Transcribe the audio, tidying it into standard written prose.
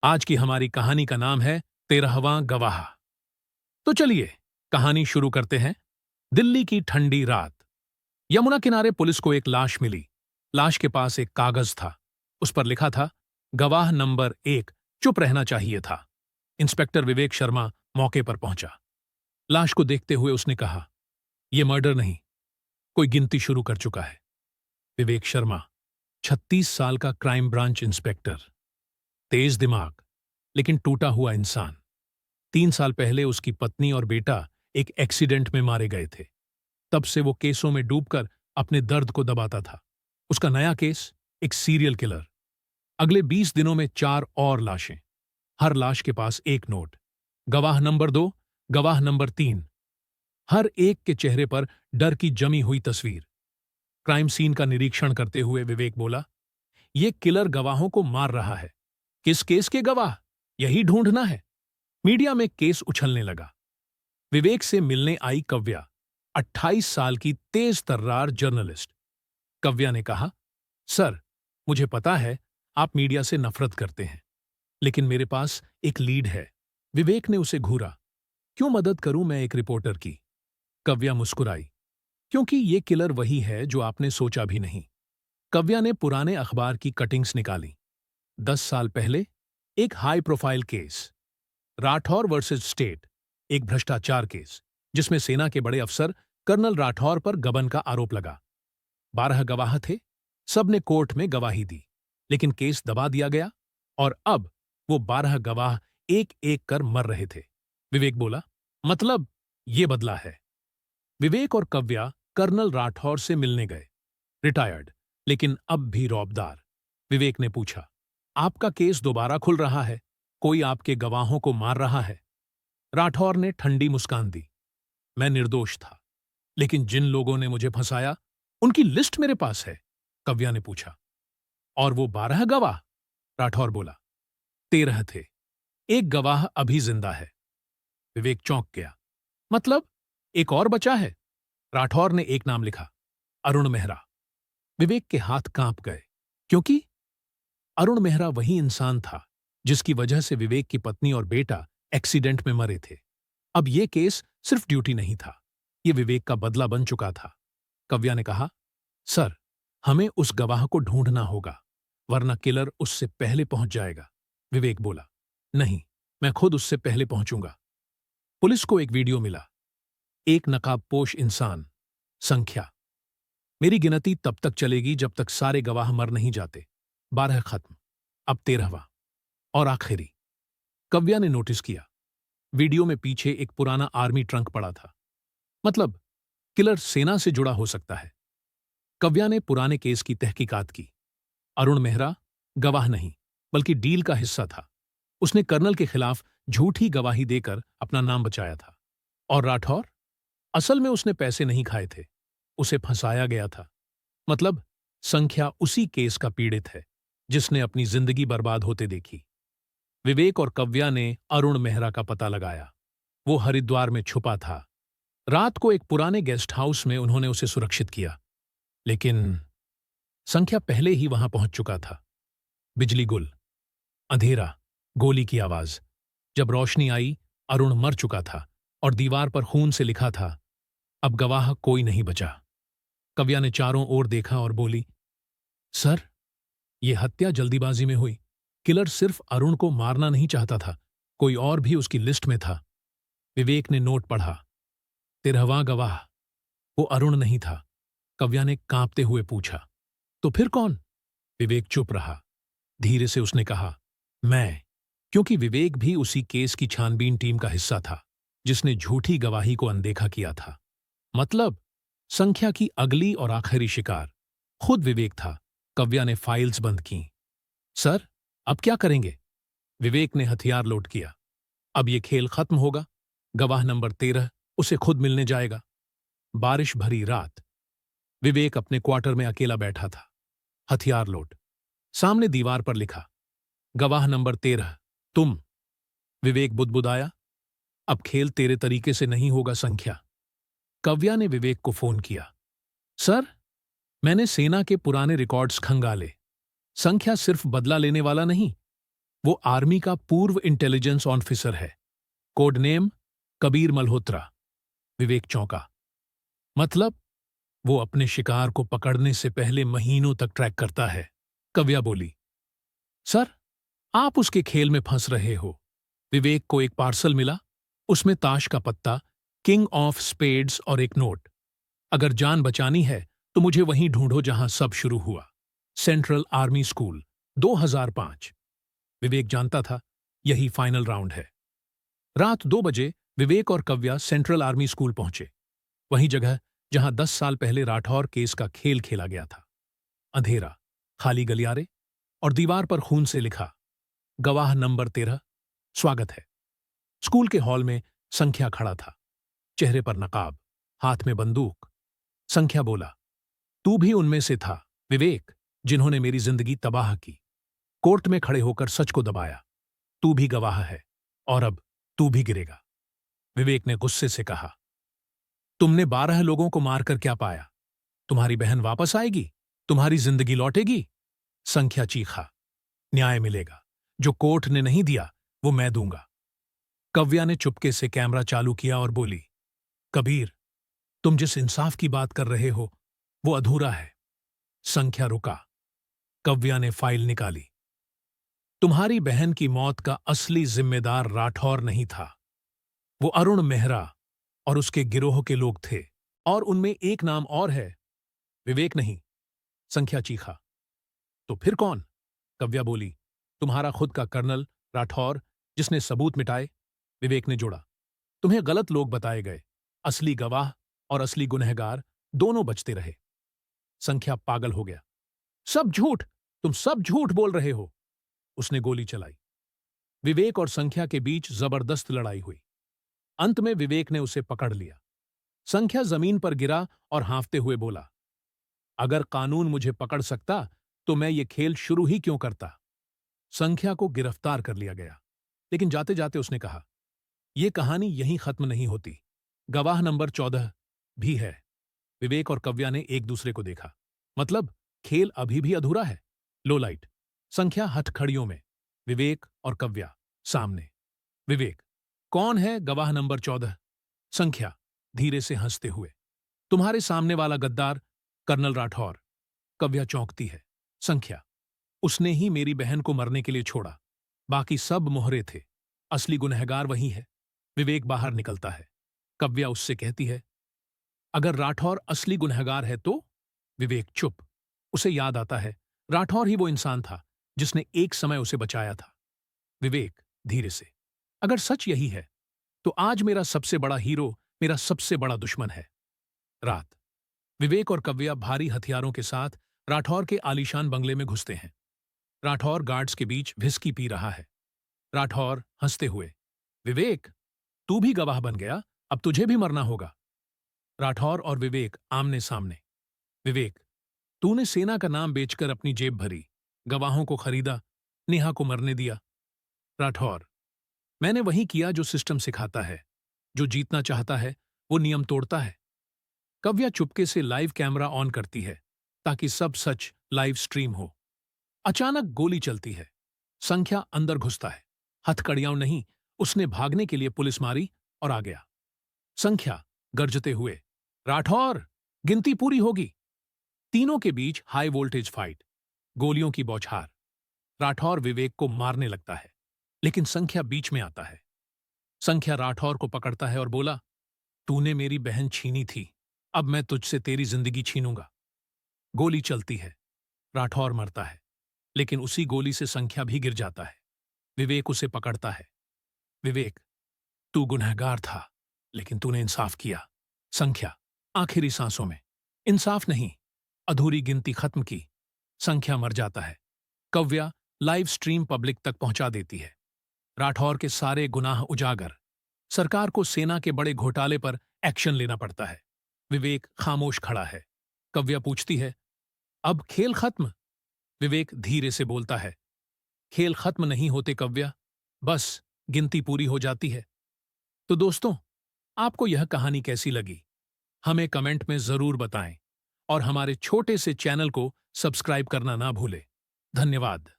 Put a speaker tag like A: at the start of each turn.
A: आज की हमारी कहानी का नाम है 13वां गवाह। तो चलिए कहानी शुरू करते हैं। दिल्ली की ठंडी रात। यमुना किनारे पुलिस को एक लाश मिली। लाश के पास एक कागज था। उस पर लिखा था, गवाह नंबर 1 चुप रहना चाहिए था। इंस्पेक्टर विवेक शर्मा मौके पर पहुंचा। लाश को देखते हुए उसने कहा, यह मर्डर नहीं, कोई गिनती शुरू कर चुका है। विवेक शर्मा 36 साल का क्राइम ब्रांच इंस्पेक्टर, तेज दिमाग लेकिन टूटा हुआ इंसान। 3 साल पहले उसकी पत्नी और बेटा एक एक्सीडेंट में मारे गए थे। तब से वो केसों में डूबकर अपने दर्द को दबाता था। उसका नया केस, एक सीरियल किलर। अगले 20 दिनों में 4 और लाशें। हर लाश के पास एक नोट, गवाह नंबर 2, गवाह नंबर 3। हर एक के चेहरे पर डर की जमी हुई तस्वीर। क्राइम सीन का निरीक्षण करते हुए विवेक बोला, यह किलर गवाहों को मार रहा है। किस केस के गवाह, यही ढूंढना है। मीडिया में केस उछलने लगा। विवेक से मिलने आई कव्या, 28 साल की तेज तर्रार जर्नलिस्ट। कव्या ने कहा, सर, मुझे पता है आप मीडिया से नफरत करते हैं, लेकिन मेरे पास एक लीड है। विवेक ने उसे घूरा। क्यों मदद करूं मैं एक रिपोर्टर की? कव्या मुस्कुराई, क्योंकि ये किलर वही है जो आपने सोचा भी नहीं। कव्या ने पुराने अखबार की कटिंग्स निकाली। 10 साल पहले एक high profile case, Rathore versus state, एक भ्रष्टाचार केस जिसमें सेना के बड़े अफसर कर्नल राठौर पर गबन का आरोप लगा। 12 गवाह थे, सबने कोर्ट में गवाही दी, लेकिन केस दबा दिया गया और अब वो 12 गवाह एक एक कर मर रहे थे। विवेक बोला, मतलब ये बदला है। विवेक और कव्या कर्नल राठौर से मिलने गए, रिटायर्ड लेकिन अब भी रौबदार। विवेक ने पूछा, आपका केस दोबारा खुल रहा है, कोई आपके गवाहों को मार रहा है? राठौर ने ठंडी मुस्कान दी, मैं निर्दोष था, लेकिन जिन लोगों ने मुझे फंसाया उनकी लिस्ट मेरे पास है। कव्या ने पूछा, और वो 12 गवाह? राठौर बोला, 13 थे, एक गवाह अभी जिंदा है। विवेक चौंक गया, मतलब एक और बचा है? राठौर ने एक नाम लिखा, अरुण मेहरा। विवेक के हाथ कांप गए, क्योंकि अरुण मेहरा वही इंसान था जिसकी वजह से विवेक की पत्नी और बेटा एक्सीडेंट में मरे थे। अब यह केस सिर्फ ड्यूटी नहीं था, यह विवेक का बदला बन चुका था। कव्या ने कहा, सर, हमें उस गवाह को ढूंढना होगा, वरना किलर उससे पहले पहुंच जाएगा। विवेक बोला, नहीं, मैं खुद उससे पहले पहुंचूंगा। पुलिस को एक वीडियो मिला, एक नकाबपोश इंसान, संख्या, मेरी गिनती तब तक चलेगी जब तक सारे गवाह मर नहीं जाते। 12 खत्म, अब 13वां और आखिरी। कव्या ने नोटिस किया, वीडियो में पीछे एक पुराना आर्मी ट्रंक पड़ा था। मतलब किलर सेना से जुड़ा हो सकता है। कव्या ने पुराने केस की तहकीकात की। अरुण मेहरा गवाह नहीं, बल्कि डील का हिस्सा था। उसने कर्नल के खिलाफ झूठी गवाही देकर अपना नाम बचाया था। और राठौर, असल में उसने पैसे नहीं खाए थे, उसे फंसाया गया था। मतलब संख्या उसी केस का पीड़ित है जिसने अपनी जिंदगी बर्बाद होते देखी। विवेक और कव्या ने अरुण मेहरा का पता लगाया। वो हरिद्वार में छुपा था। रात को एक पुराने गेस्ट हाउस में उन्होंने उसे सुरक्षित किया, लेकिन संख्या पहले ही वहां पहुंच चुका था। बिजली गुल, अंधेरा, गोली की आवाज। जब रोशनी आई, अरुण मर चुका था और दीवार पर खून से लिखा था, अब गवाह कोई नहीं बचा। कव्या ने चारों ओर देखा और बोली, सर, यह हत्या जल्दीबाजी में हुई। किलर सिर्फ अरुण को मारना नहीं चाहता था, कोई और भी उसकी लिस्ट में था। विवेक ने नोट पढ़ा, 13वां गवाह, वो अरुण नहीं था। कव्या ने कांपते हुए पूछा, तो फिर कौन? विवेक चुप रहा। धीरे से उसने कहा, मैं। क्योंकि विवेक भी उसी केस की छानबीन टीम का हिस्सा था जिसने झूठी गवाही को अनदेखा किया था। मतलब संख्या की अगली और आखिरी शिकार खुद विवेक था। कव्या ने फाइल्स बंद की। सर, अब क्या करेंगे? विवेक ने हथियार लोड किया। अब यह खेल खत्म होगा। गवाह नंबर 13 उसे खुद मिलने जाएगा। बारिश भरी रात। विवेक अपने क्वार्टर में अकेला बैठा था। हथियार लोड। सामने दीवार पर लिखा, गवाह नंबर 13 तुम। विवेक बुदबुदाया, अब खेल तेरे तरीके से नहीं होगा संख्या। कव्या ने विवेक को फोन किया, सर, मैंने सेना के पुराने रिकॉर्ड्स खंगाले। संख्या सिर्फ बदला लेने वाला नहीं, वो आर्मी का पूर्व इंटेलिजेंस ऑफिसर है। Code name Kabir Malhotra. विवेक चौंका। मतलब वो अपने शिकार को पकड़ने से पहले महीनों तक ट्रैक करता है। कव्या बोली, सर, आप उसके खेल में फंस रहे हो। विवेक को एक पार्सल मिला, उसमें ताश का पत्ता, किंग ऑफ स्पेड्स और एक नोट। अगर जान बचानी है तो मुझे वहीं ढूंढो जहां सब शुरू हुआ। Central army school, 2005। विवेक जानता था यही फाइनल राउंड है। रात 2 बजे विवेक और कव्या सेंट्रल आर्मी स्कूल पहुंचे, वही जगह जहां 10 साल पहले राठौर केस का खेल खेला गया था। अंधेरा, खाली गलियारे और दीवार पर खून से लिखा, गवाह नंबर 13, स्वागत है। स्कूल के हॉल में संख्या खड़ा था, चेहरे पर नकाब, हाथ में बंदूक। संख्या बोला, तू भी उनमें से था, विवेक, जिन्होंने मेरी जिंदगी तबाह की। कोर्ट में खड़े होकर सच को दबाया। तू भी गवाह है और अब तू भी गिरेगा। विवेक ने गुस्से से कहा, तुमने 12 लोगों को मारकर क्या पाया? तुम्हारी बहन वापस आएगी? तुम्हारी जिंदगी लौटेगी? संख्या चीखा, न्याय मिलेगा। जो कोर्ट ने नहीं दिया वो मैं दूंगा। कव्या ने चुपके से कैमरा चालू किया और बोली, कबीर, तुम जिस इंसाफ की बात कर रहे हो वो अधूरा है। संख्या रुका। कव्या ने फाइल निकाली। तुम्हारी बहन की मौत का असली जिम्मेदार राठौर नहीं था, वो अरुण मेहरा और उसके गिरोह के लोग थे, और उनमें एक नाम और है, विवेक नहीं। संख्या चीखा, तो फिर कौन? कव्या बोली, तुम्हारा खुद का कर्नल राठौर, जिसने सबूत मिटाए। विवेक ने जोड़ा, तुम्हें गलत लोग बताए गए। असली गवाह और असली गुनहगार दोनों बचते रहे। संख्या पागल हो गया, सब झूठ, तुम सब झूठ बोल रहे हो। उसने गोली चलाई। विवेक और संख्या के बीच जबरदस्त लड़ाई हुई। अंत में विवेक ने उसे पकड़ लिया। संख्या जमीन पर गिरा और हांफते हुए बोला, अगर कानून मुझे पकड़ सकता तो मैं ये खेल शुरू ही क्यों करता। संख्या को गिरफ्तार कर लिया गया, लेकिन जाते जाते उसने कहा, यह कहानी यहीं खत्म नहीं होती, गवाह नंबर 14 भी है। विवेक और कव्या ने एक दूसरे को देखा। मतलब खेल अभी भी अधूरा है। लो लाइट। संख्या हथखड़ियों में, विवेक और कव्या सामने। विवेक, कौन है गवाह नंबर 14? संख्या धीरे से हंसते हुए, तुम्हारे सामने वाला गद्दार कर्नल राठौर। कव्या चौंकती है। संख्या, उसने ही मेरी बहन को मरने के लिए छोड़ा, बाकी सब मोहरे थे, असली गुनहगार वही है। विवेक बाहर निकलता है। कव्या उससे कहती है, अगर राठौर असली गुनहगार है तो? विवेक चुप। उसे याद आता है, राठौर ही वो इंसान था जिसने एक समय उसे बचाया था। विवेक धीरे से, अगर सच यही है तो आज मेरा सबसे बड़ा हीरो मेरा सबसे बड़ा दुश्मन है। रात। विवेक और कव्या भारी हथियारों के साथ राठौर के आलीशान बंगले में घुसते हैं। राठौर गार्ड्स के बीच व्हिस्की पी रहा है। राठौर हंसते हुए, विवेक, तू भी गवाह बन गया, अब तुझे भी मरना होगा। राठौर और विवेक आमने सामने। विवेक, तूने सेना का नाम बेचकर अपनी जेब भरी, गवाहों को खरीदा, नेहा को मरने दिया। राठौर, मैंने वही किया जो सिस्टम सिखाता है, जो जीतना चाहता है वो नियम तोड़ता है। कव्या चुपके से लाइव कैमरा ऑन करती है ताकि सब सच लाइव स्ट्रीम हो। अचानक गोली चलती है। संख्या अंदर घुसता है। हथकड़ियां नहीं, उसने भागने के लिए पुलिस मारी और आ गया। संख्या गरजते हुए, राठौर, गिनती पूरी होगी। तीनों के बीच हाई वोल्टेज फाइट, गोलियों की बौछार। राठौर विवेक को मारने लगता है, लेकिन संख्या बीच में आता है। संख्या राठौर को पकड़ता है और बोला, तूने मेरी बहन छीनी थी, अब मैं तुझसे तेरी जिंदगी छीनूंगा। गोली चलती है। राठौर मरता है, लेकिन उसी गोली से संख्या भी गिर जाता है। विवेक उसे पकड़ता है। विवेक, तू गुनहगार था, लेकिन तूने इंसाफ किया। संख्या आखिरी सांसों में, इंसाफ नहीं, अधूरी गिनती खत्म की। संख्या मर जाता है। कव्या लाइव स्ट्रीम पब्लिक तक पहुंचा देती है। राठौर के सारे गुनाह उजागर। सरकार को सेना के बड़े घोटाले पर एक्शन लेना पड़ता है। विवेक खामोश खड़ा है। कव्या पूछती है, अब खेल खत्म? विवेक धीरे से बोलता है, खेल खत्म नहीं होते कव्या, बस गिनती पूरी हो जाती है। तो दोस्तों, आपको यह कहानी कैसी लगी हमें कमेंट में जरूर बताएं और हमारे छोटे से चैनल को सब्सक्राइब करना ना भूलें। धन्यवाद।